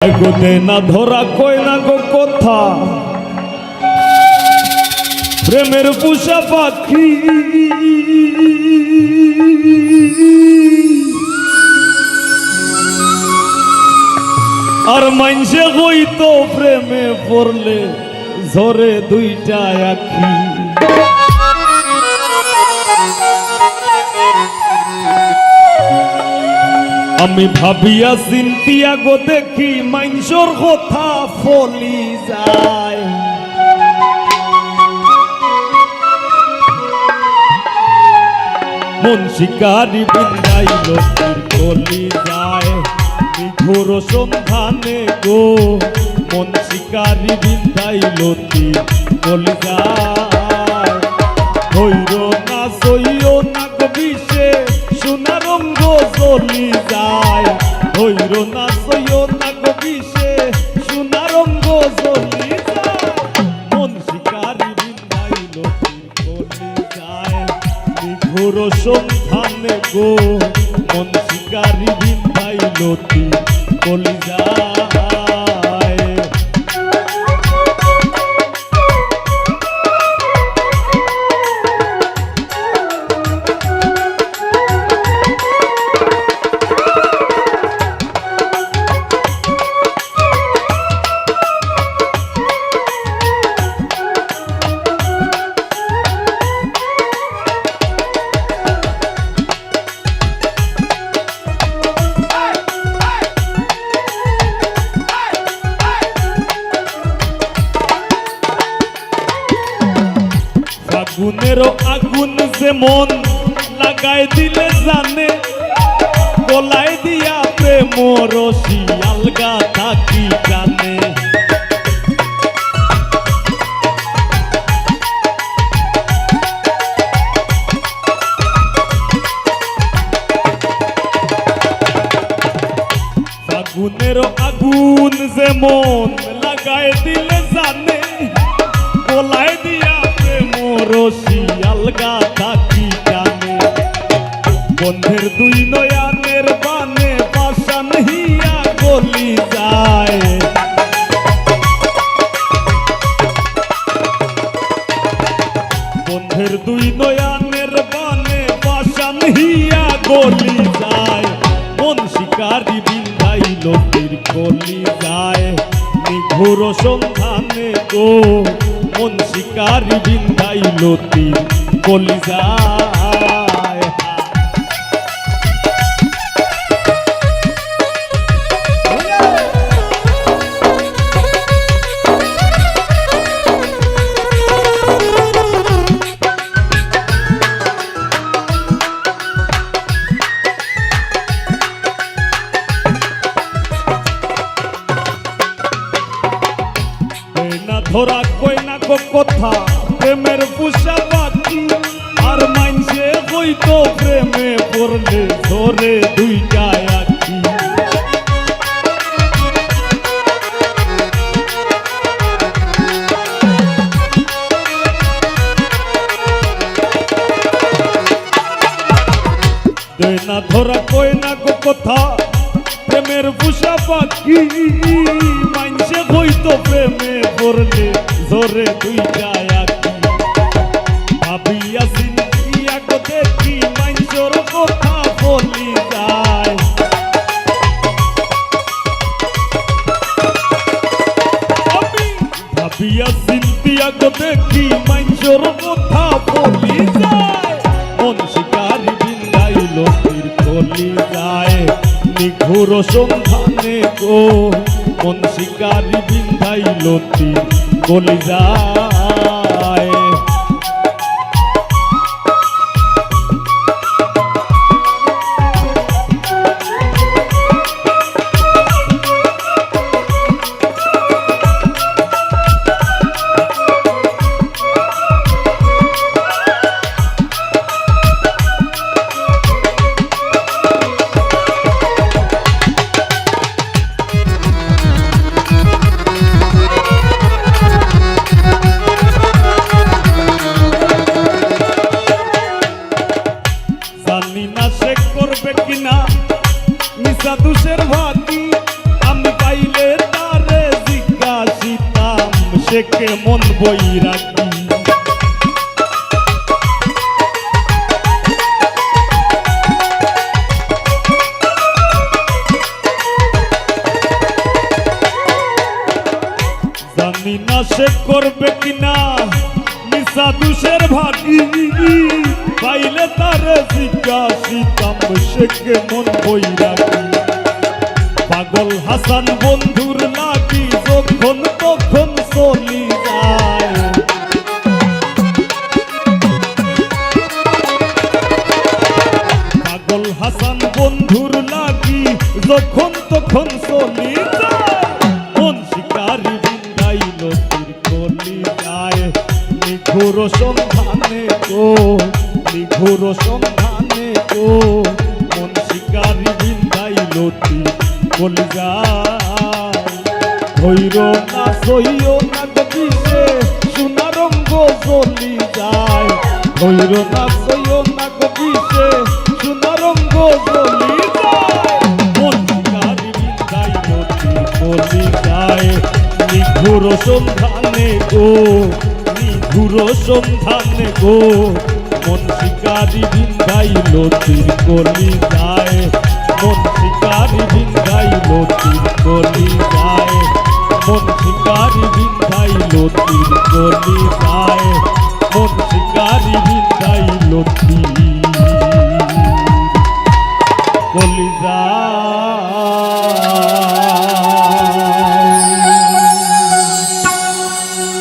গোদে না ধরা কই না গো কথা প্রেমের পুষা পাখি আর মাইনসে হইতো প্রেমে পড়লে ঝরে দুইটা আখি। আমি ভাবিয়া চিন্তিয়া গো দেখি মাইনসর কথা ফলি যায়, মন শিকারি বিন্দাইল কলি যায় নিঘুর সন্ধানে গো, মন শিকারি বিন্দাইল কলি যায়। হইর না সইও না কবিষে সোনা রঙ্গ চলি যায়, হইর না সইও না কবিষে সোনা রঙ্গ চলি যায়। মন শিকারি বিন্দাইল কলি যায় নিঘুর সন্ধানে গো, মন শিকারি বিন্দাইল কলি যায়। আগুনেরও আগুন যে মন লাগাই দিলে জানে, গলায় দিয়া প্রেম রশি আলগা থাকি জানে। আগুনেরও আগুন যে মন লাগাই দিলে জানে, গলায় দিয়া রশি আলগা থাকি জানে। বন্ধের দুই নয়ানের বানে পাশান হিয়া গলি যায়, বন্ধের দুই নয়ানের বানে পাশান হিয়া গলি যায়। মন শিকারি বিন্দাইল কলি যায় নিঘুর সন্ধানে গো, মন শিকারি বিন্দাইল কলি যায়। ধরা কই না গো কথা প্রেমের পুষা পাখি, আর মাইনসে হইতো প্রেমে পড়লে ধরে দুইটা আখি। না ধরা কই না গো কথা প্রেমের পুষা পাখি, মাইনসে হইতো প্রেমে পড়লে ধরে দুইটা আখি। ভাবিয়া চিন্তিয়া গো দেখি মাইনসর কথা বলি যায়, ভাবিয়া চিন্তিয়া গো দেখি মাইনসর কথা বলি যায়। মন শিকারি বিন্দাইল কলি যায় নিঘুর সন্ধানে গো, মন শিকারি বিন্দাইল কলি যায়। সে কেমন বৈরাগী। জানি না সে করবে কিনা নিশা দুষের ভাগী, পাইলে তারে জিজ্ঞাসিতাম সে কেমন বৈরাগী। পাগল হাসান বন্ধুর লাগি যখন তখন চলি যায়, পাগল হাসান বন্ধুর লাগি যখন তখন চলি যায়। মন শিকারি বিন্দাইল তীর কলি যায়, নিঘুর সন্ধানে গো নিঘুর সন্ধানে গো। মন শিকারি বিন্দাইল তীর কলি যায়। ধৈর না সইও না গবিষে সোনা রঙ্গ চলি যায়, ধৈর না সইও না গবিষে সোনা রঙ্গ চলি যায়। মন শিকারি বিন্দাইল তীর কলি যায়, নিঘুর সন্ধানে গো নিঘুর সন্ধানে গো। মন শিকারি বিন্দাইল তীর কলি যায়, মন শিকারি বিন্দাইল তীর কলি যায়, মন শিকারি বিন্দাইল তীর কলি যায়, মন